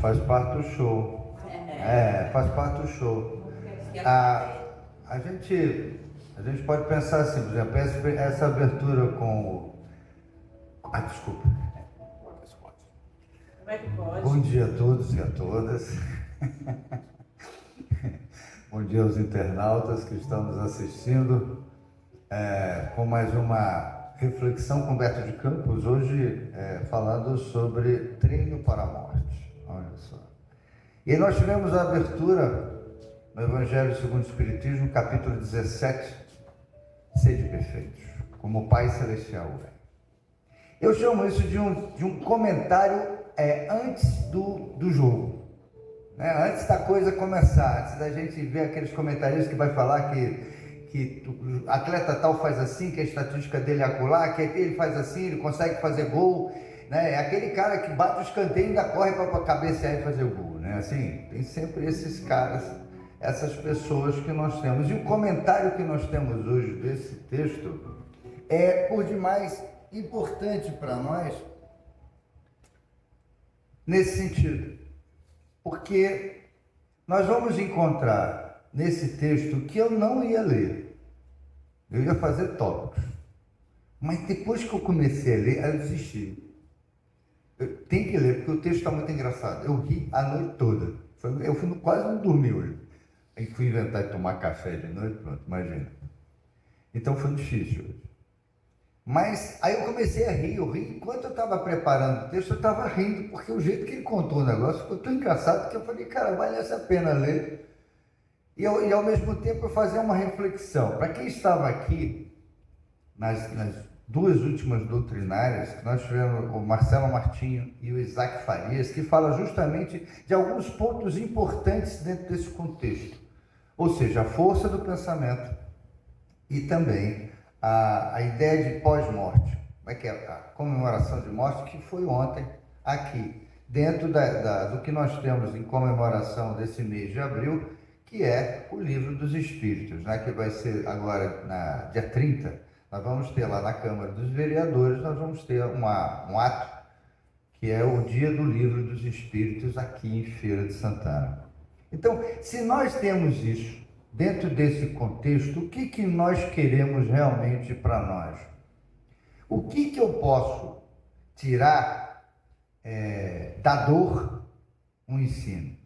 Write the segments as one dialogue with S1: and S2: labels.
S1: faz parte do show. Faz parte do show. A gente pode pensar assim, por exemplo, essa abertura com o... desculpa.
S2: Como é que pode?
S1: Bom dia a todos e a todas. Bom dia aos internautas que estão nos assistindo. Com mais uma reflexão com Humberto de Campos, hoje falando sobre treino para a morte. Olha só. E aí nós tivemos a abertura no Evangelho segundo o Espiritismo, capítulo 17, Sede perfeitos, como o Pai Celestial é. Eu chamo isso de um comentário antes do jogo, né? Antes da coisa começar, antes da gente ver aqueles comentaristas que vai falar que o atleta tal faz assim, que a estatística dele é acolá, que ele faz assim, ele consegue fazer gol, né? É aquele cara que bate o escanteio e ainda corre para cabecear e fazer o gol, né? Assim, tem sempre esses caras, essas pessoas que nós temos. E o comentário que nós temos hoje desse texto é, por demais, importante para nós nesse sentido, porque nós vamos encontrar nesse texto que eu não ia ler, eu ia fazer tópicos, mas depois que eu comecei a ler, eu desisti. Eu tenho que ler, porque o texto está muito engraçado. Eu ri a noite toda, eu quase não dormi hoje. Aí fui inventar de tomar café de noite, pronto, imagina. Então foi difícil hoje. Mas aí eu comecei a rir, enquanto eu estava preparando o texto, eu estava rindo, porque o jeito que ele contou o negócio ficou tão engraçado que eu falei, cara, vale essa pena ler. E ao mesmo tempo eu fazia uma reflexão. Para quem estava aqui, nas duas últimas doutrinárias, que nós tivemos o Marcelo Martinho e o Isaac Farias, que fala justamente de alguns pontos importantes dentro desse contexto. Ou seja, a força do pensamento e também a ideia de pós-morte, que é a comemoração de morte, que foi ontem aqui, dentro do que nós temos em comemoração desse mês de abril, que é o Livro dos Espíritos, né? Que vai ser agora, dia 30, nós vamos ter lá na Câmara dos Vereadores, nós vamos ter um ato, que é o Dia do Livro dos Espíritos aqui em Feira de Santana. Então, se nós temos isso, dentro desse contexto, o que nós queremos realmente para nós? O que eu posso tirar da dor um ensino?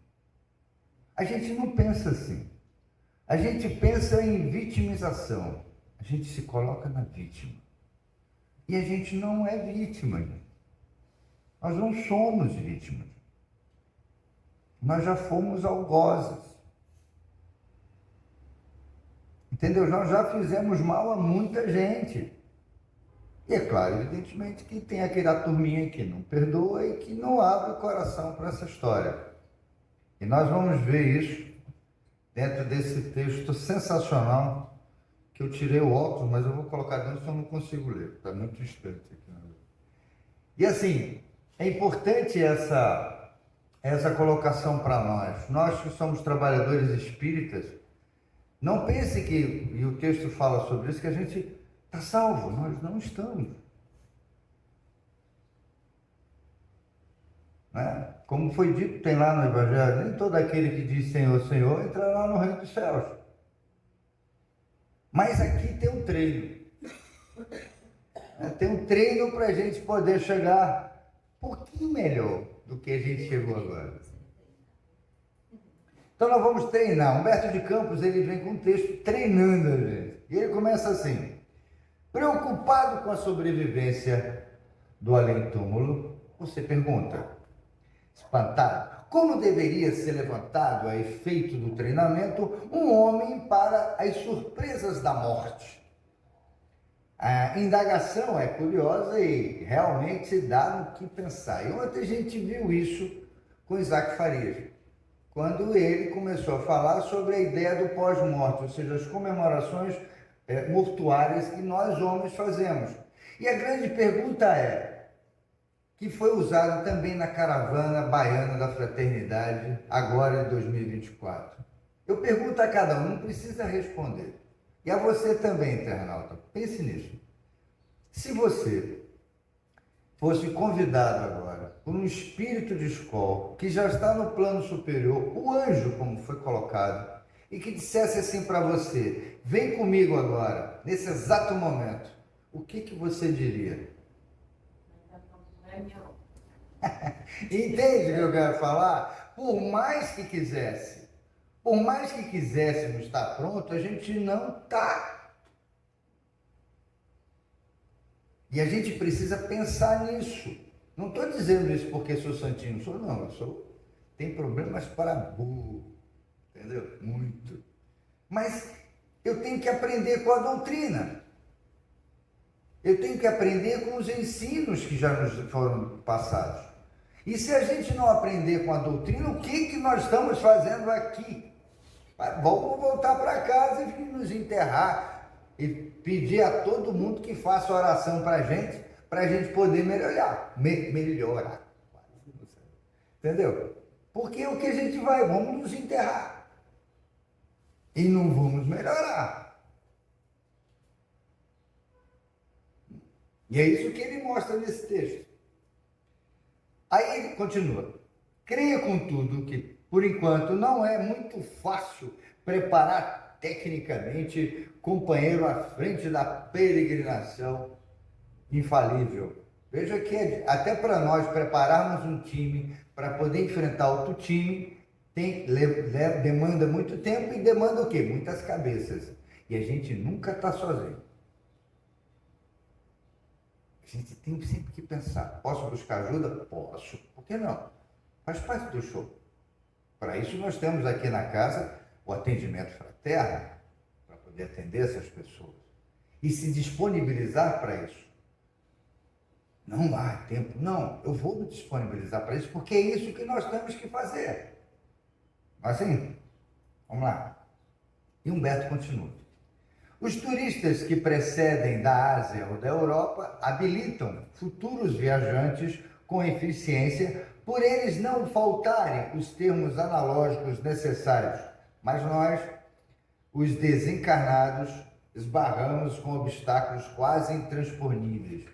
S1: A gente não pensa assim. A gente pensa em vitimização. A gente se coloca na vítima. E a gente não é vítima. Nós não somos vítimas. Nós já fomos algozes. Entendeu? Nós já fizemos mal a muita gente. E é claro, evidentemente, que tem aquela turminha que não perdoa e que não abre o coração para essa história. E nós vamos ver isso dentro desse texto sensacional, que eu tirei o óculos, mas eu vou colocar dentro, senão eu não consigo ler. Está muito distante aqui. E assim, é importante essa colocação para nós. Nós que somos trabalhadores espíritas, não pense que, e o texto fala sobre isso, que a gente está salvo. Nós não estamos. Né? Como foi dito, tem lá no Evangelho, nem todo aquele que diz Senhor, Senhor, entrará no reino dos céus. Mas aqui tem um treino. Tem um treino para a gente poder chegar um pouquinho melhor do que a gente chegou agora. Então nós vamos treinar. Humberto de Campos, ele vem com um texto treinando a gente. E ele começa assim: preocupado com a sobrevivência do além-túmulo, você pergunta, espantado, como deveria ser levantado a efeito do treinamento um homem para as surpresas da morte? A indagação é curiosa e realmente dá no que pensar. E ontem a gente viu isso com Isaac Farias, quando ele começou a falar sobre a ideia do pós-morte, ou seja, as comemorações mortuárias que nós homens fazemos. E a grande pergunta que foi usado também na caravana baiana da fraternidade, agora em 2024. Eu pergunto a cada um, não precisa responder. E a você também, internauta, pense nisso. Se você fosse convidado agora por um espírito de escola que já está no plano superior, o anjo, como foi colocado, e que dissesse assim para você: vem comigo agora, nesse exato momento, o que você diria? Entende o que eu quero falar? Por mais que quiséssemos estar pronto, a gente não está. E a gente precisa pensar nisso. Não estou dizendo isso porque sou santinho, não, tenho problemas para burro, entendeu? Muito. Mas eu tenho que aprender com a doutrina. Eu tenho que aprender com os ensinos que já nos foram passados. E se a gente não aprender com a doutrina, o que nós estamos fazendo aqui? Vamos voltar para casa e nos enterrar e pedir a todo mundo que faça oração para a gente poder melhorar. Melhorar. Entendeu? Porque o que a gente vamos nos enterrar. E não vamos melhorar. E é isso que ele mostra nesse texto. Aí ele continua: creia, contudo, que por enquanto não é muito fácil preparar tecnicamente companheiro à frente da peregrinação infalível. Veja que até para nós prepararmos um time para poder enfrentar outro time, demanda muito tempo e demanda o quê? Muitas cabeças. E a gente nunca está sozinho. A gente tem sempre que pensar: posso buscar ajuda? Posso. Por que não? Faz parte do show. Para isso nós temos aqui na casa o atendimento fraterno, para poder atender essas pessoas e se disponibilizar para isso. Não há tempo. Não, eu vou me disponibilizar para isso porque é isso que nós temos que fazer. Assim, vamos lá. E Humberto continua: os turistas que precedem da Ásia ou da Europa habilitam futuros viajantes com eficiência, por eles não faltarem os termos analógicos necessários, mas nós, os desencarnados, esbarramos com obstáculos quase intransponíveis,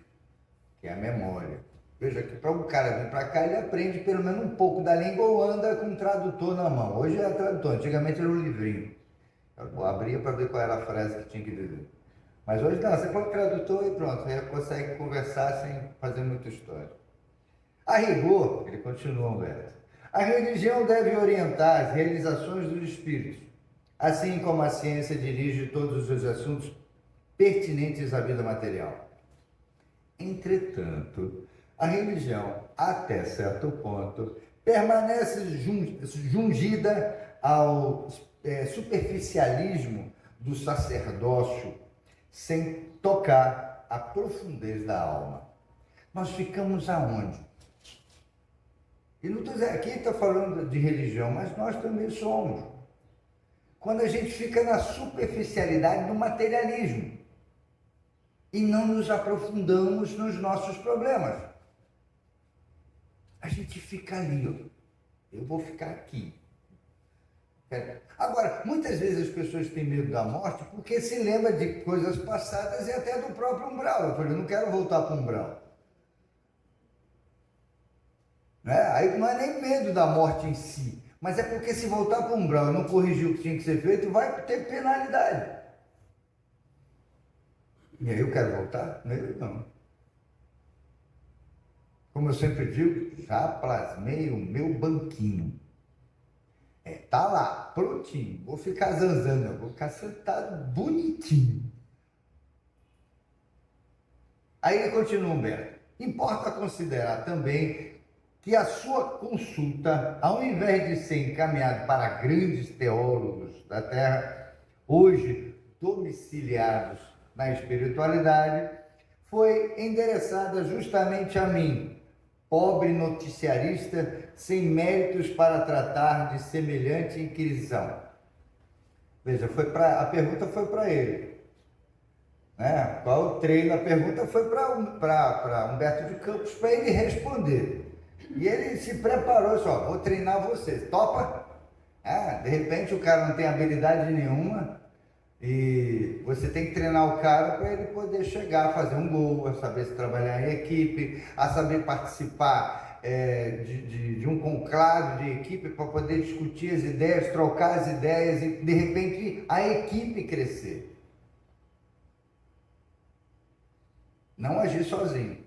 S1: que é a memória. Veja que para um cara vir para cá, ele aprende pelo menos um pouco da língua ou anda com um tradutor na mão. Hoje é tradutor, antigamente era um livrinho. Eu abria para ver qual era a frase que tinha que dizer. Mas hoje não, você põe o tradutor e pronto, você consegue conversar sem fazer muita história. A rigor, ele continua, Humberto, a religião deve orientar as realizações dos espíritos, assim como a ciência dirige todos os assuntos pertinentes à vida material. Entretanto, a religião, até certo ponto, permanece jungida ao superficialismo do sacerdócio, sem tocar a profundez da alma. Nós ficamos aonde? E não estou dizendo, aqui está falando de religião, mas nós também somos. Quando a gente fica na superficialidade do materialismo e não nos aprofundamos nos nossos problemas. A gente fica ali, ó. Eu vou ficar aqui. Agora, muitas vezes as pessoas têm medo da morte porque se lembra de coisas passadas e até do próprio umbral. Eu falei, eu não quero voltar para o umbral. Aí não é nem medo da morte em si, mas é porque se voltar para o umbral e não corrigir o que tinha que ser feito, vai ter penalidade. E aí eu quero voltar? Não. Como eu sempre digo, já plasmei o meu banquinho. Tá lá, prontinho. Vou ficar zanzando, vou ficar sentado bonitinho. Aí ele continua, Humberto. Importa considerar também que a sua consulta, ao invés de ser encaminhado para grandes teólogos da Terra, hoje domiciliados na espiritualidade, foi endereçada justamente a mim, pobre noticiarista sem méritos para tratar de semelhante inquisição. Veja, a pergunta foi para ele. Qual o treino? A pergunta foi para Humberto de Campos, para ele responder. E ele se preparou, só, vou treinar você, topa? De repente o cara não tem habilidade nenhuma e você tem que treinar o cara para ele poder chegar a fazer um gol, a saber se trabalhar em equipe, a saber participar de um conclave de equipe para poder discutir as ideias, trocar as ideias e, de repente, a equipe crescer. Não agir sozinho,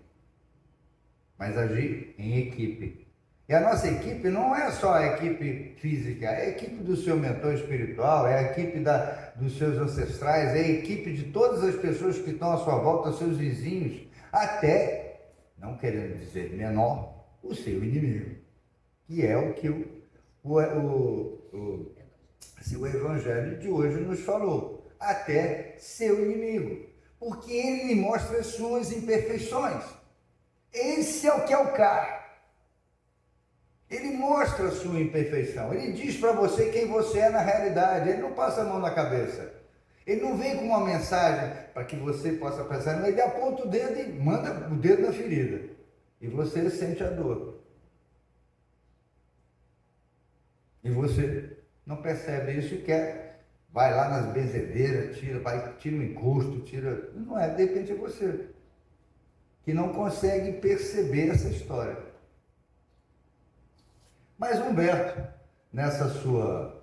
S1: mas agir em equipe. E a nossa equipe não é só a equipe física, é a equipe do seu mentor espiritual, é a equipe dos seus ancestrais, é a equipe de todas as pessoas que estão à sua volta, seus vizinhos, até, não querendo dizer menor, o seu inimigo, que é o que o Evangelho de hoje nos falou, até seu inimigo, porque ele lhe mostra as suas imperfeições. Esse é o que é o cara. Ele mostra a sua imperfeição, ele diz para você quem você é na realidade, ele não passa a mão na cabeça, ele não vem com uma mensagem para que você possa pensar, não, ele aponta o dedo e manda o dedo na ferida, e você sente a dor, e você não percebe isso e quer, vai lá nas benzedeiras, tira o encosto, não é, de repente é você, que não consegue perceber essa história. Mas Humberto, nessa sua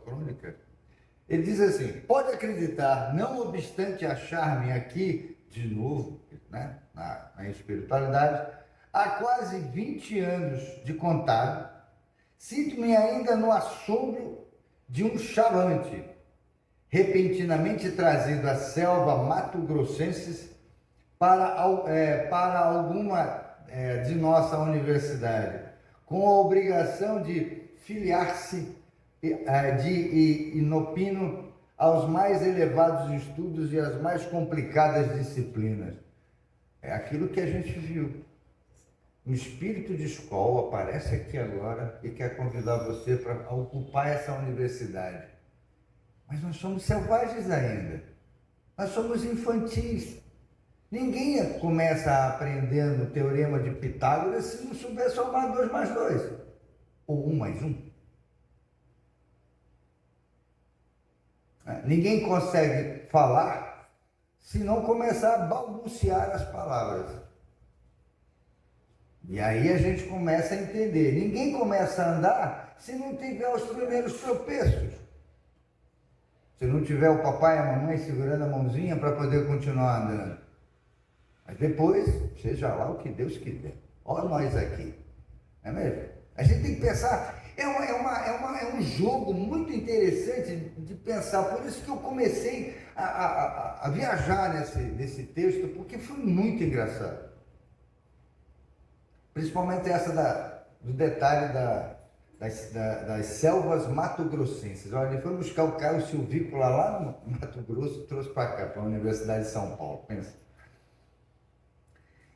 S1: crônica, ele diz assim: pode acreditar, não obstante achar-me aqui de novo, né, na espiritualidade, há quase 20 anos de contato, sinto-me ainda no assombro de um chavante, repentinamente trazido à selva mato-grossense para alguma de nossa universidade, com a obrigação de filiar-se inopino aos mais elevados estudos e às mais complicadas disciplinas. É aquilo que a gente viu. O espírito de escola aparece aqui agora e quer convidar você para ocupar essa universidade. Mas nós somos selvagens ainda. Nós somos infantis. Ninguém começa aprendendo o teorema de Pitágoras se não souber somar 2 mais 2, ou 1 mais 1. Ninguém consegue falar se não começar a balbuciar as palavras. E aí a gente começa a entender. Ninguém começa a andar se não tiver os primeiros tropeços. Se não tiver o papai e a mamãe segurando a mãozinha para poder continuar andando. Mas depois, seja lá o que Deus quiser. Olha nós aqui. Não é mesmo? A gente tem que pensar, é um jogo muito interessante de pensar. Por isso que eu comecei a viajar nesse texto, porque foi muito engraçado. Principalmente do detalhe das selvas mato-grossenses. Olha, ele foi buscar o Caio Silvícola lá no Mato Grosso e trouxe para cá, para a Universidade de São Paulo. Pensa.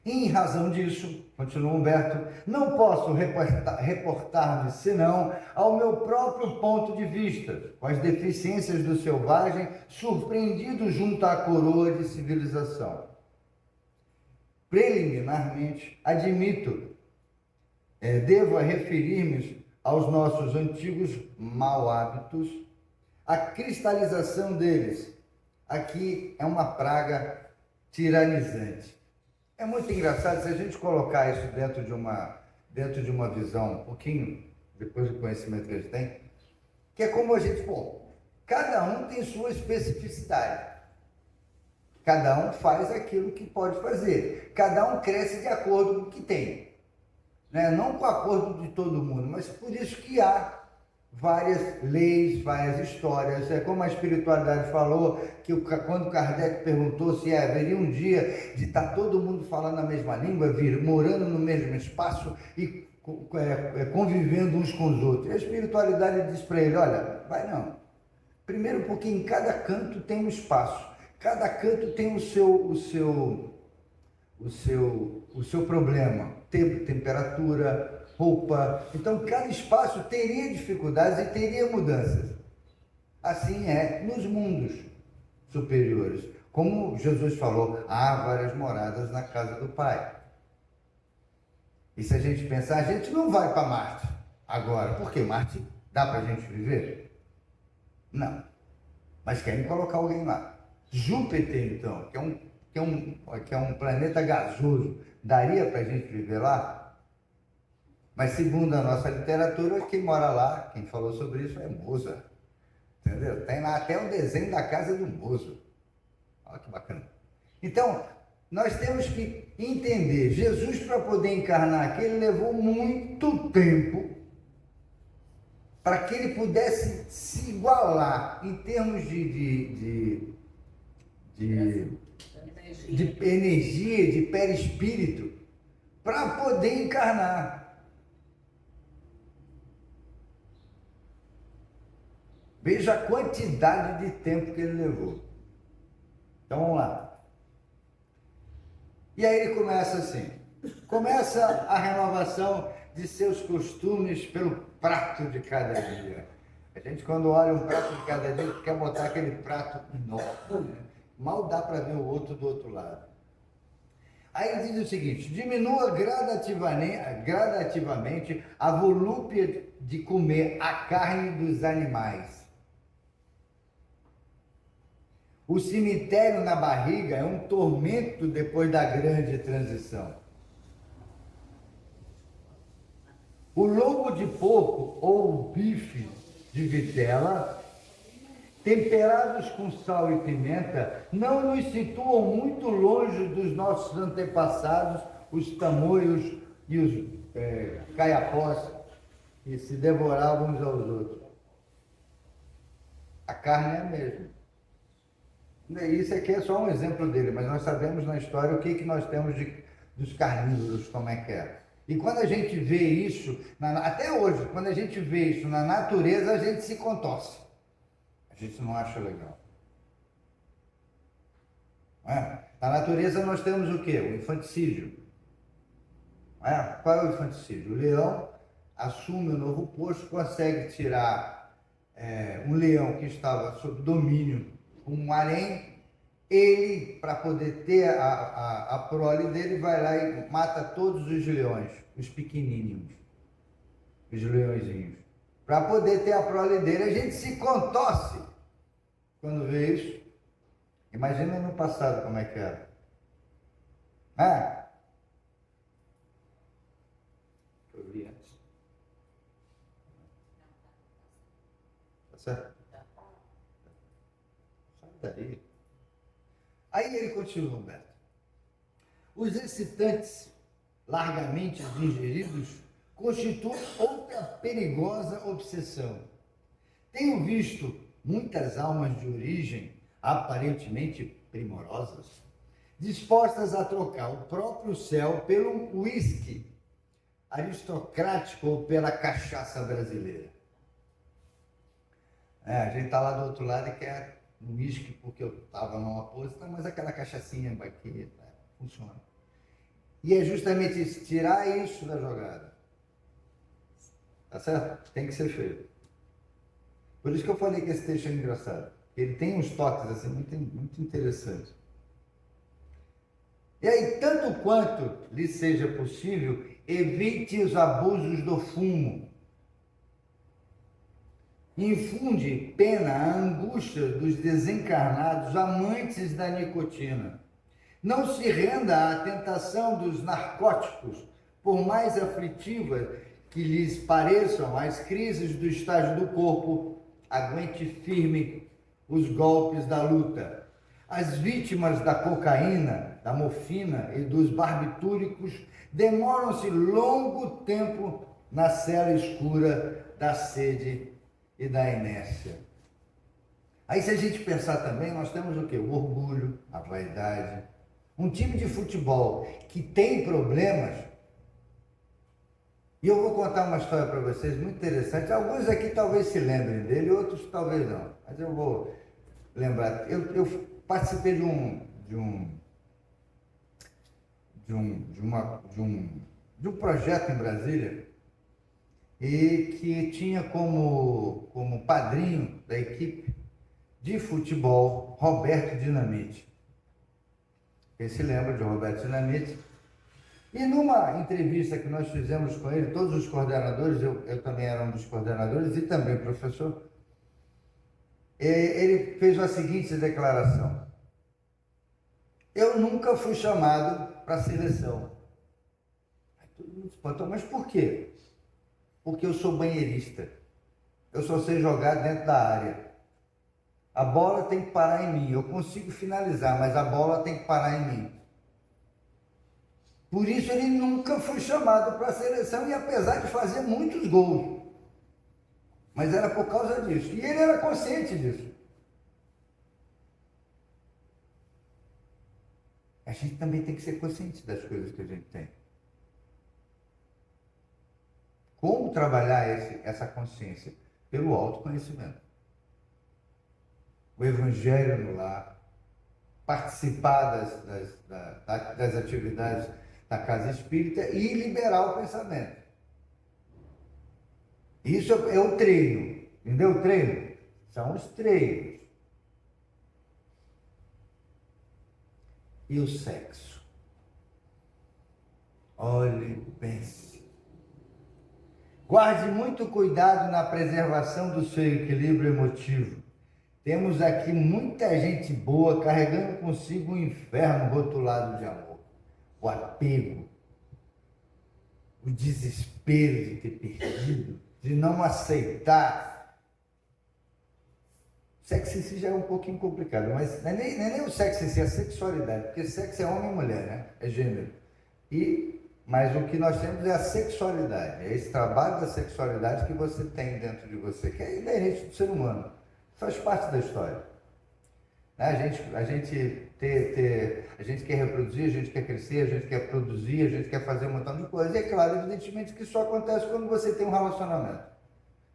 S1: Em razão disso, continua Humberto, não posso reportar-me senão ao meu próprio ponto de vista, com as deficiências do selvagem, surpreendido junto à coroa de civilização. Preliminarmente, admito, devo referir-me aos nossos antigos mau hábitos, a cristalização deles. Aqui é uma praga tiranizante. É muito engraçado se a gente colocar isso dentro de uma visão um pouquinho, depois do conhecimento que a gente tem, que é como a gente, cada um tem sua especificidade. Cada um faz aquilo que pode fazer. Cada um cresce de acordo com o que tem. Né? Não com o acordo de todo mundo, mas por isso que há várias leis, várias histórias. É como a espiritualidade falou, que quando Kardec perguntou se haveria um dia de estar todo mundo falando a mesma língua, morando no mesmo espaço e convivendo uns com os outros. E a espiritualidade diz para ele, olha, vai não. Primeiro porque em cada canto tem um espaço, cada canto tem o seu problema, tempo, temperatura, roupa. Então, cada espaço teria dificuldades e teria mudanças. Assim é nos mundos superiores. Como Jesus falou, há várias moradas na casa do Pai. E se a gente pensar, a gente não vai para Marte agora. Por que Marte dá para a gente viver? Não. Mas querem colocar alguém lá. Júpiter, então, que é um planeta gasoso, daria para a gente viver lá? Mas segundo a nossa literatura, quem mora lá, quem falou sobre isso é Mozart. Entendeu? Tem lá até o desenho da casa do Mozart. Olha que bacana. Então, nós temos que entender, Jesus, para poder encarnar aqui, ele levou muito tempo para que ele pudesse se igualar em termos de energia, de perispírito, para poder encarnar. Veja a quantidade de tempo que ele levou. Então vamos lá. E aí ele começa assim, começa a renovação de seus costumes pelo prato de cada dia. A gente quando olha um prato de cada dia, quer botar aquele prato enorme, né? Mal dá para ver o outro do outro lado. Aí ele diz o seguinte, diminua gradativamente a volúpia de comer a carne dos animais. O cemitério na barriga é um tormento depois da grande transição. O lombo de porco ou o bife de vitela, temperados com sal e pimenta, não nos situam muito longe dos nossos antepassados, os tamoios e os caiapós, que se devoravam uns aos outros. A carne é a mesma. Isso aqui é só um exemplo dele, mas nós sabemos na história o que nós temos dos carnívoros, como é que é. E quando a gente vê isso, até hoje, quando a gente vê isso na natureza, a gente se contorce. A gente não acha legal. Não é? Na natureza nós temos o quê? O infanticídio. Não é? Qual é o infanticídio? O leão assume um novo posto, consegue tirar um leão que estava sob domínio, um harém, ele, para poder ter a prole dele, vai lá e mata todos os leões, os pequenininhos, os leõezinhos. Para poder ter a prole dele, a gente se contorce quando vê isso. Imagina no passado como é que era. Eu vi antes. Tá certo? Sai daí. Aí ele continua, Humberto. Os excitantes largamente ingeridos constituem outra perigosa obsessão. Tenho visto muitas almas de origem aparentemente primorosas dispostas a trocar o próprio céu pelo uísque aristocrático ou pela cachaça brasileira. A gente está lá do outro lado e quer um uísque porque eu estava numa posição, mas aquela cachaçinha aqui funciona. E é justamente isso, tirar isso da jogada. Tá certo? Tem que ser feito. Por isso que eu falei que esse texto é engraçado. Ele tem uns toques assim muito interessantes. E aí, tanto quanto lhe seja possível, evite os abusos do fumo. Infunde pena à angústia dos desencarnados amantes da nicotina. Não se renda à tentação dos narcóticos, por mais aflitivas que lhes pareçam as crises do estágio do corpo, aguente firme os golpes da luta. As vítimas da cocaína, da morfina e dos barbitúricos demoram-se longo tempo na cela escura da sede e da inércia. Aí, se a gente pensar também, nós temos o quê? O orgulho, a vaidade. Um time de futebol que tem problemas, e eu vou contar uma história para vocês muito interessante. Alguns aqui talvez se lembrem dele, outros talvez não, mas eu vou lembrar. Eu participei de um projeto em Brasília e que tinha como padrinho da equipe de futebol Roberto Dinamite. Quem se lembra de Roberto Dinamite? E numa entrevista que nós fizemos com ele, todos os coordenadores, eu também era um dos coordenadores e também professor, ele fez a seguinte declaração: eu nunca fui chamado para a seleção. Aí todo mundo Pastor, mas por quê? Porque eu sou banheirista. Eu só sei jogar dentro da área. A bola tem que parar em mim. Eu consigo finalizar, mas a bola tem que parar em mim. Por isso ele nunca foi chamado para a seleção, e apesar de fazer muitos gols. Mas era por causa disso. E ele era consciente disso. A gente também tem que ser consciente das coisas que a gente tem. Como trabalhar essa consciência? Pelo autoconhecimento. O evangelho no lar, participar das atividades da casa espírita e liberar o pensamento. Isso é o treino, entendeu? O treino são os treinos. E o sexo? Olhe, pense. Guarde muito cuidado na preservação do seu equilíbrio emotivo. Temos aqui muita gente boa carregando consigo o inferno rotulado de amor. O apego, o desespero de ter perdido, de não aceitar. Sexo em si já é um pouquinho complicado, mas não é nem o sexo em si, é a sexualidade, porque sexo é homem e mulher, né? É gênero. Mas o que nós temos é a sexualidade, é esse trabalho da sexualidade que você tem dentro de você, que é inerente do ser humano, faz parte da história. A gente quer reproduzir, a gente quer crescer, a gente quer produzir, a gente quer fazer um montão de coisas. E é claro, evidentemente, que isso acontece quando você tem um relacionamento,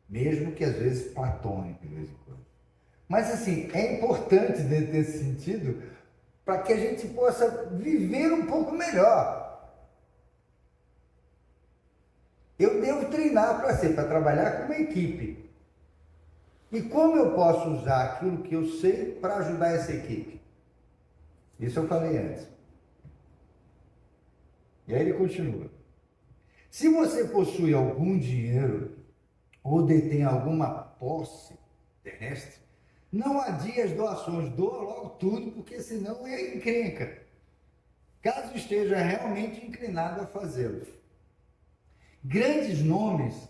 S1: mesmo que às vezes platônico, de vez em quando. Mas assim, é importante dentro desse sentido, para que a gente possa viver um pouco melhor. Eu devo treinar para trabalhar com uma equipe. E como eu posso usar aquilo que eu sei para ajudar essa equipe? Isso eu falei antes. E aí ele continua. Se você possui algum dinheiro ou detém alguma posse terrestre, não adie as doações, doa logo tudo, porque senão é encrenca. Caso esteja realmente inclinado a fazê-lo. Grandes nomes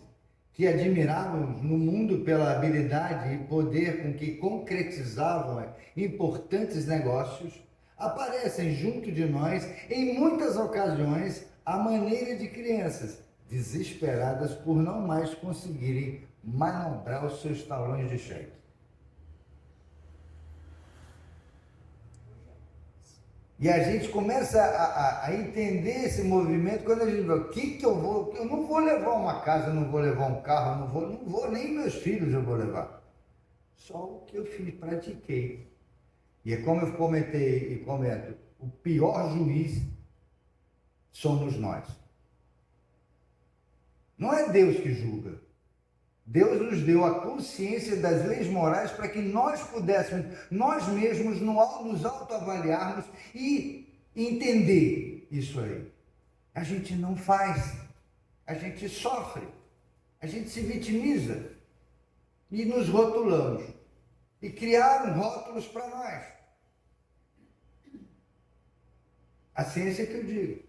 S1: que admirávamos no mundo pela habilidade e poder com que concretizavam importantes negócios, aparecem junto de nós em muitas ocasiões à maneira de crianças, desesperadas por não mais conseguirem manobrar os seus talões de cheque. E a gente começa a entender esse movimento quando a gente vê o que eu vou. Eu não vou levar uma casa, eu não vou levar um carro, eu não vou nem meus filhos eu vou levar. Só o que eu fiz, pratiquei. E é como eu comentei e comento, o pior juiz somos nós. Não é Deus que julga. Deus nos deu a consciência das leis morais para que nós pudéssemos, nós mesmos, nos autoavaliarmos e entender isso aí. A gente não faz, a gente sofre, a gente se vitimiza e nos rotulamos. E criaram rótulos para nós. A ciência que eu digo.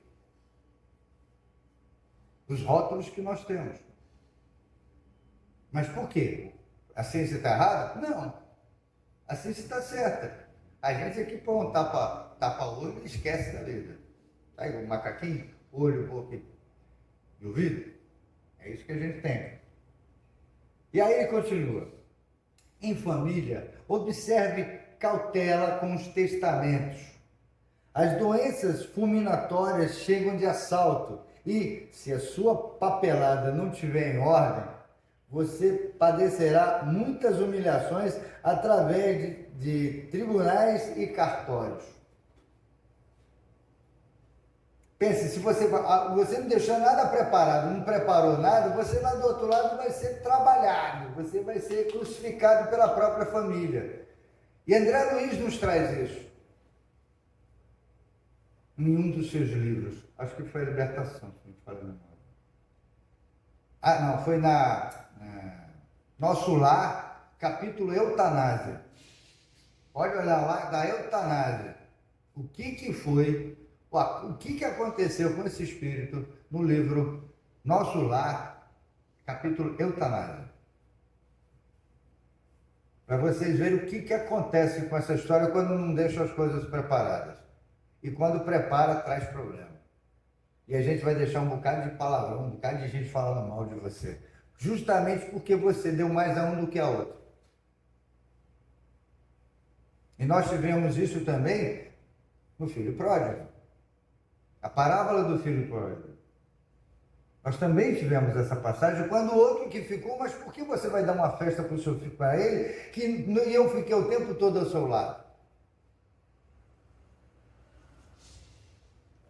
S1: Os rótulos que nós temos. Mas por quê? A ciência está errada? Não. A ciência está certa. A gente aqui põe um tapa-olho e esquece da vida. Sabe o macaquinho? Olho, boca e ouvido? É isso que a gente tem. E aí ele continua. Em família, observe cautela com os testamentos. As doenças fulminatórias chegam de assalto e, se a sua papelada não estiver em ordem, você padecerá muitas humilhações através de tribunais e cartórios. Pense, se você não deixou nada preparado, não preparou nada, você lá do outro lado vai ser trabalhado, você vai ser crucificado pela própria família. E André Luiz nos traz isso. Em um dos seus livros, acho que foi a Libertação, se a gente fala a memória. Ah, não, foi na Nosso Lar, capítulo Eutanásia. Pode olhar lá, da eutanásia. O que foi, o que aconteceu com esse espírito no livro Nosso Lar, capítulo Eutanásia. Para vocês verem o que acontece com essa história quando não deixa as coisas preparadas. E quando prepara, traz problema. E a gente vai deixar um bocado de palavrão, um bocado de gente falando mal de você. Justamente porque você deu mais a um do que a outro. E nós tivemos isso também no filho pródigo. A parábola do filho pródigo. Nós também tivemos essa passagem quando o outro que ficou, mas por que você vai dar uma festa para o seu filho, para ele, que eu fiquei o tempo todo ao seu lado?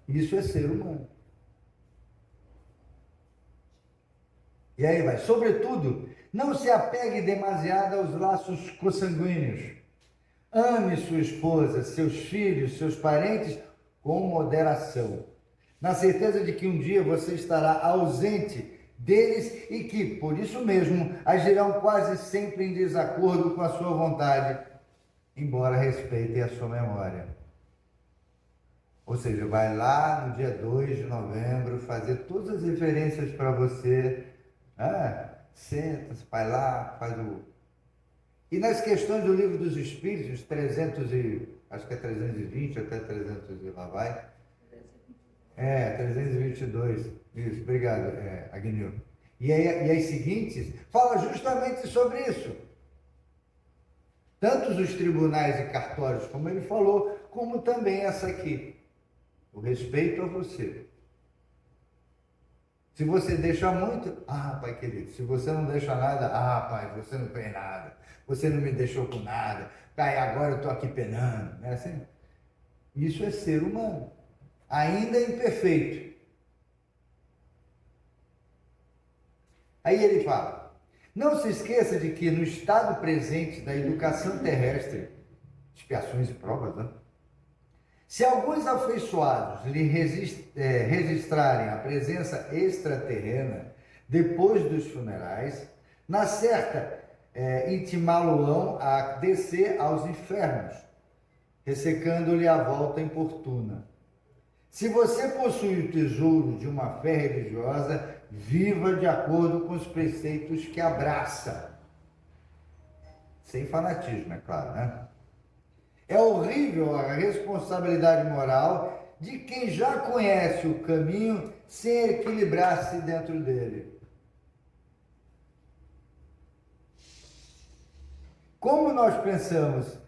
S1: Isso é ser humano. E aí vai, sobretudo, não se apegue demasiado aos laços consanguíneos. Ame sua esposa, seus filhos, seus parentes com moderação, na certeza de que um dia você estará ausente deles e que, por isso mesmo, agirão quase sempre em desacordo com a sua vontade, embora respeitem a sua memória. Ou seja, vai lá no dia 2 de novembro fazer todas as referências para você. Senta, vai lá, faz o... E nas questões do Livro dos Espíritos, 320 até 300 e lá vai. 322. Isso, obrigado, Agnil. E as seguintes fala justamente sobre isso. Tanto os tribunais e cartórios, como ele falou, como também essa aqui. O respeito a você. Se você deixa muito, pai querido, se você não deixa nada, pai, você não fez nada, você não me deixou com nada, pai, agora eu estou aqui penando, não é assim? Isso é ser humano, ainda imperfeito. Aí ele fala, não se esqueça de que no estado presente da educação terrestre, expiações e provas, né? Se alguns afeiçoados lhe registrarem a presença extraterrena depois dos funerais, na certa, intimá-lo-ão a descer aos infernos, ressecando-lhe a volta importuna. Se você possui o tesouro de uma fé religiosa, viva de acordo com os preceitos que abraça. Sem fanatismo, é claro, né? É horrível a responsabilidade moral de quem já conhece o caminho sem equilibrar-se dentro dele. Como nós pensamos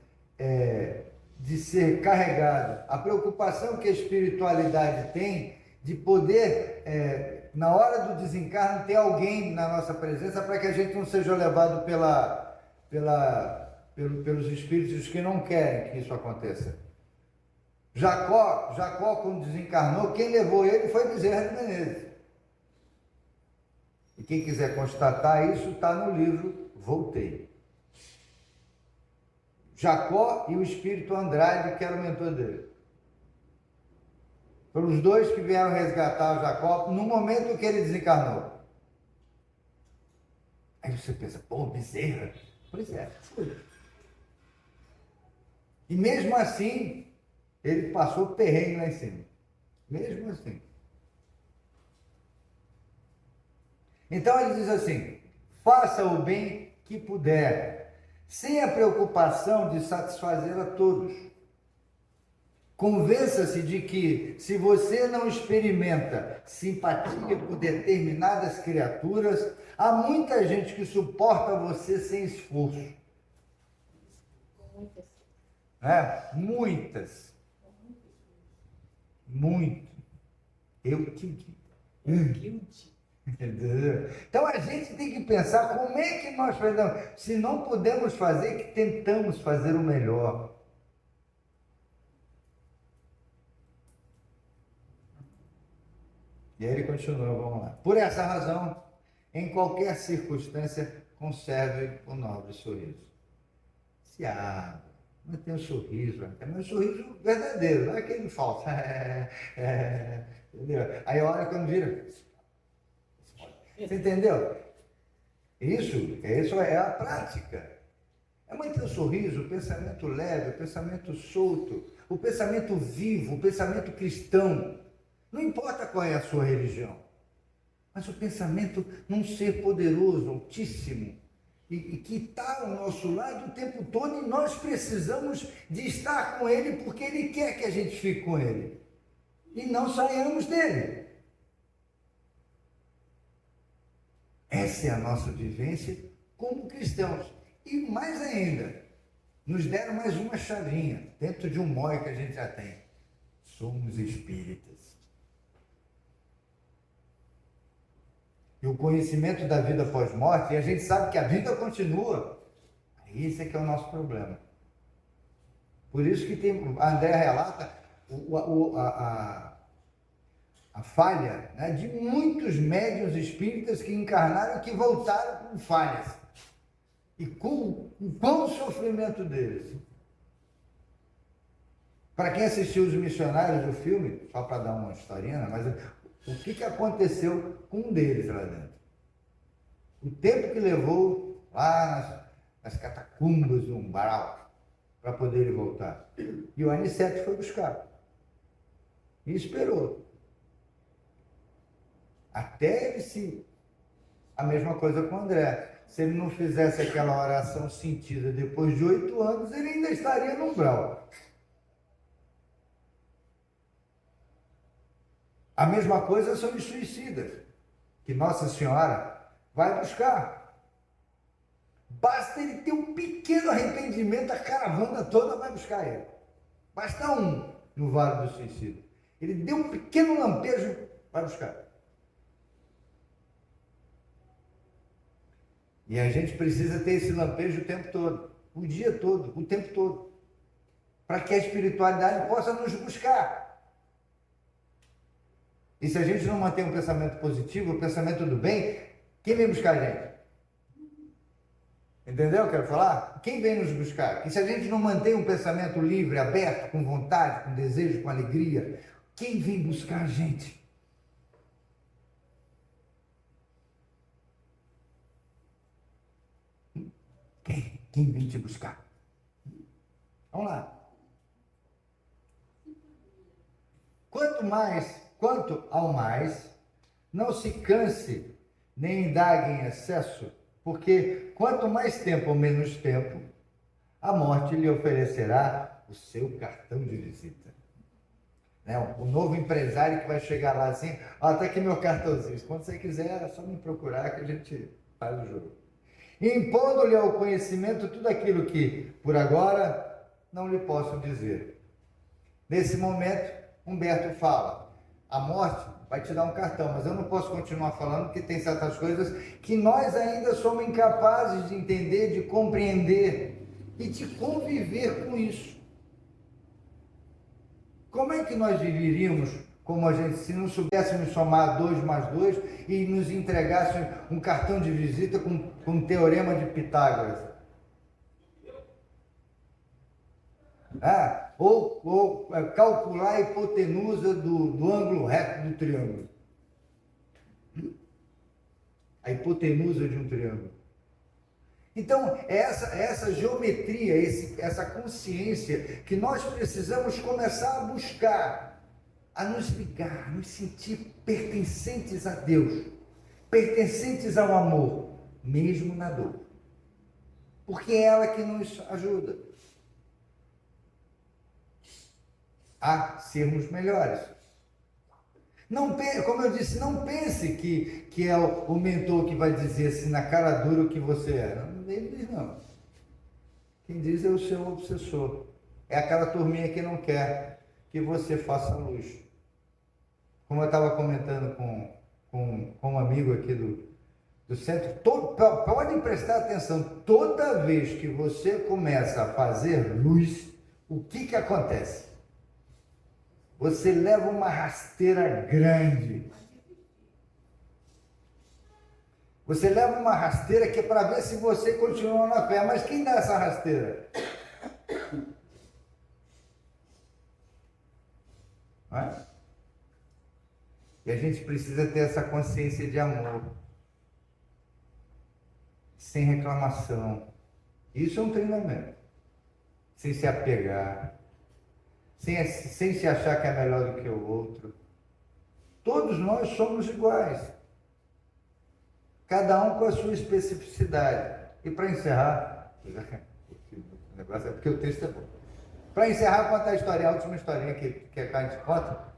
S1: de ser carregado, a preocupação que a espiritualidade tem de poder, na hora do desencarne, ter alguém na nossa presença para que a gente não seja levado pelos espíritos que não querem que isso aconteça. Jacó, quando desencarnou, quem levou ele foi Bezerra de Menezes. E quem quiser constatar isso, está no livro Voltei. Jacó e o espírito Andrade, que era o mentor dele. Foram os dois que vieram resgatar o Jacó no momento que ele desencarnou. Aí você pensa, Bezerra? Pois é, foi. E mesmo assim, ele passou perrengue lá em cima. Mesmo assim. Então ele diz assim, faça o bem que puder, sem a preocupação de satisfazer a todos. Convença-se de que, se você não experimenta simpatia por determinadas criaturas, há muita gente que suporta você sem esforço. Muitas. Muito. Eu te digo. Então a gente tem que pensar como é que nós fazemos. Se não podemos fazer, que tentamos fazer o melhor. E aí ele continua, vamos lá. Por essa razão, em qualquer circunstância, conserve o nobre sorriso. Se abra, mantenha o sorriso, mas um sorriso verdadeiro, não é aquele falso. Entendeu? Aí olha quando vira. Você entendeu? Isso é a prática. É manter o sorriso, o pensamento leve, o pensamento solto, o pensamento vivo, o pensamento cristão. Não importa qual é a sua religião, mas o pensamento num ser poderoso, altíssimo, e que está ao nosso lado o tempo todo, e nós precisamos de estar com ele porque ele quer que a gente fique com ele e não saiamos dele. Essa é a nossa vivência como cristãos. E mais ainda, nos deram mais uma chavinha dentro de um mói que a gente já tem. Somos espíritas. E o conhecimento da vida pós-morte, e a gente sabe que a vida continua. Esse é que é o nosso problema. Por isso que tem, a André relata a falha, né, de muitos médiuns espíritas que encarnaram e que voltaram com falhas. E com qual o sofrimento deles. Para quem assistiu Os Missionários do filme, só para dar uma historinha, mas o que aconteceu com um deles lá dentro? O tempo que levou lá nas catacumbas do umbral para poder ele voltar. E o Aniceto foi buscar. E esperou. Até ele se... A mesma coisa com o André. Se ele não fizesse aquela oração sentida depois de 8 anos, ele ainda estaria no umbral. A mesma coisa são os suicidas, que Nossa Senhora vai buscar. Basta ele ter um pequeno arrependimento, a caravana toda vai buscar ele. Basta um no Vale do Suicídio. Ele deu um pequeno lampejo, vai buscar. E a gente precisa ter esse lampejo o tempo todo, o dia todo, o tempo todo, para que a espiritualidade possa nos buscar. E se a gente não mantém um pensamento positivo, o pensamento do bem, quem vem buscar a gente? Entendeu o que eu quero falar? Quem vem nos buscar? E se a gente não mantém um pensamento livre, aberto, com vontade, com desejo, com alegria, quem vem buscar a gente? Quem vem te buscar? Vamos lá. Quanto ao mais, não se canse, nem indague em excesso, porque quanto mais tempo ou menos tempo, a morte lhe oferecerá o seu cartão de visita. Né? O novo empresário que vai chegar lá assim, tá aqui meu cartãozinho, quando você quiser é só me procurar que a gente faz o jogo. Impondo-lhe ao conhecimento tudo aquilo que, por agora, não lhe posso dizer. Nesse momento, Humberto fala, a morte vai te dar um cartão, mas eu não posso continuar falando porque tem certas coisas que nós ainda somos incapazes de entender, de compreender e de conviver com isso. Como é que nós viveríamos como a gente, se não soubéssemos somar 2 mais 2 e nos entregassem um cartão de visita com um teorema de Pitágoras? Ou calcular a hipotenusa do ângulo reto do triângulo. A hipotenusa de um triângulo. Então, é essa geometria, essa consciência que nós precisamos começar a buscar, a nos ligar, a nos sentir pertencentes a Deus, pertencentes ao amor, mesmo na dor. Porque é ela que nos ajuda a sermos melhores. Não, como eu disse, não pense que é o mentor que vai dizer assim na cara dura o que você é. Ele diz não. Quem diz é o seu obsessor. É aquela turminha que não quer que você faça luz. Como eu estava comentando com um amigo aqui do centro, podem prestar atenção, toda vez que você começa a fazer luz, o que acontece? Você leva uma rasteira grande. Você leva uma rasteira que é para ver se você continua na fé. Mas quem dá essa rasteira? Não é? E a gente precisa ter essa consciência de amor. Sem reclamação. Isso é um treinamento. Sem se apegar. Sem se achar que é melhor do que o outro. Todos nós somos iguais. Cada um com a sua especificidade. E para encerrar, o negócio é porque o texto é bom. Para encerrar, contar a história, a última historinha que a Kant conta,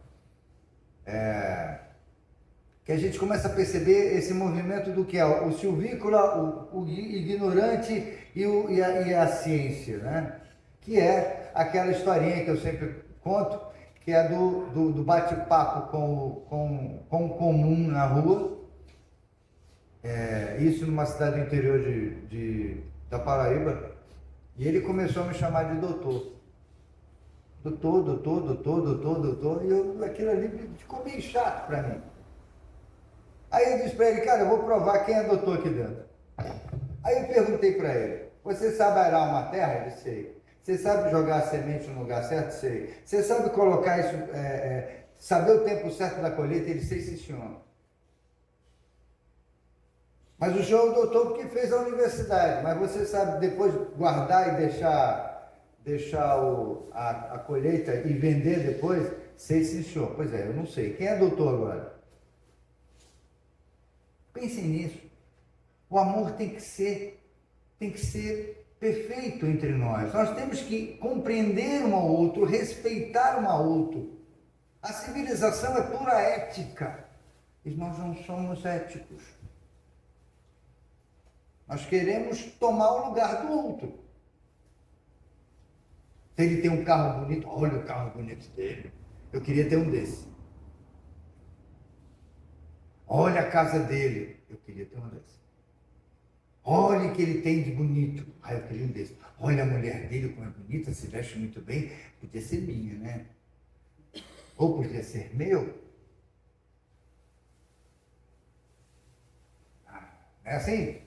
S1: que a gente começa a perceber esse movimento do que é o silvícola, o ignorante e a ciência, né? Que é aquela historinha que eu sempre conto, que é do bate-papo com o comum na rua, isso numa cidade do interior da Paraíba, e ele começou a me chamar de doutor. Doutor, e aquilo ali ficou meio chato para mim. Aí eu disse para ele, cara, eu vou provar quem é doutor aqui dentro. Aí eu perguntei para ele, você sabe arar uma terra? Ele sei. Você sabe jogar a semente no lugar certo? Sei. Você sabe colocar isso, saber o tempo certo da colheita? Ele sei, sim, senhor. Mas o senhor é o doutor porque fez a universidade, mas você sabe depois guardar e deixar a colheita e vender depois? Sei, sim, senhor. Pois é, eu não sei. Quem é doutor agora? Pensem nisso. O amor tem que ser perfeito entre nós. Nós temos que compreender um ao outro, respeitar um ao outro. A civilização é pura ética. E nós não somos éticos. Nós queremos tomar o lugar do outro. Se ele tem um carro bonito, olha o carro bonito dele. Eu queria ter um desse. Olha a casa dele. Eu queria ter um desse. Olha o que ele tem de bonito. Eu queria um desse. Olha a mulher dele, como é bonita, se veste muito bem. Podia ser minha, né? Ou podia ser meu. Não é assim?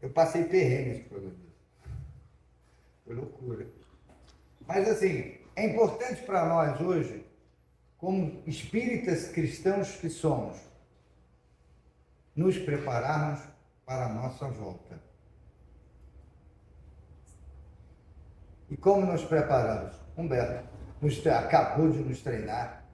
S1: Eu passei perrengues por isso. Foi loucura. Mas assim, é importante para nós hoje, como espíritas cristãos que somos, nos prepararmos para a nossa volta. E como nos preparamos? Humberto acabou de nos treinar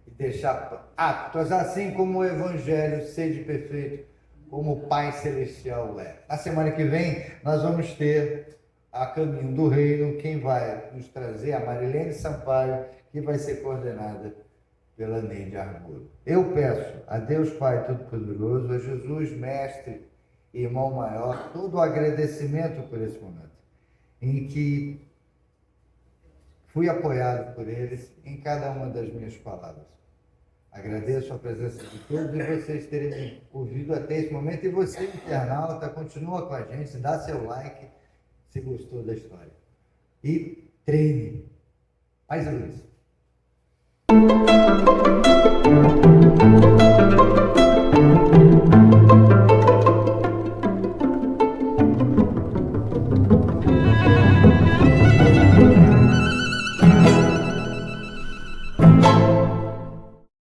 S1: e deixar aptos, assim como o Evangelho seja perfeito, como o Pai Celestial é. Na semana que vem, nós vamos ter a Caminho do Reino, quem vai nos trazer a Marilene Sampaio, que vai ser coordenada pela Neide Argolo. Eu peço a Deus Pai Todo-Poderoso, a Jesus, Mestre e Irmão Maior, todo o agradecimento por esse momento, em que fui apoiado por eles em cada uma das minhas palavras. Agradeço a presença de todos e vocês terem ouvido até esse momento. E você, internauta, continua com a gente, dá seu like se gostou da história. E treine. Paz e luz.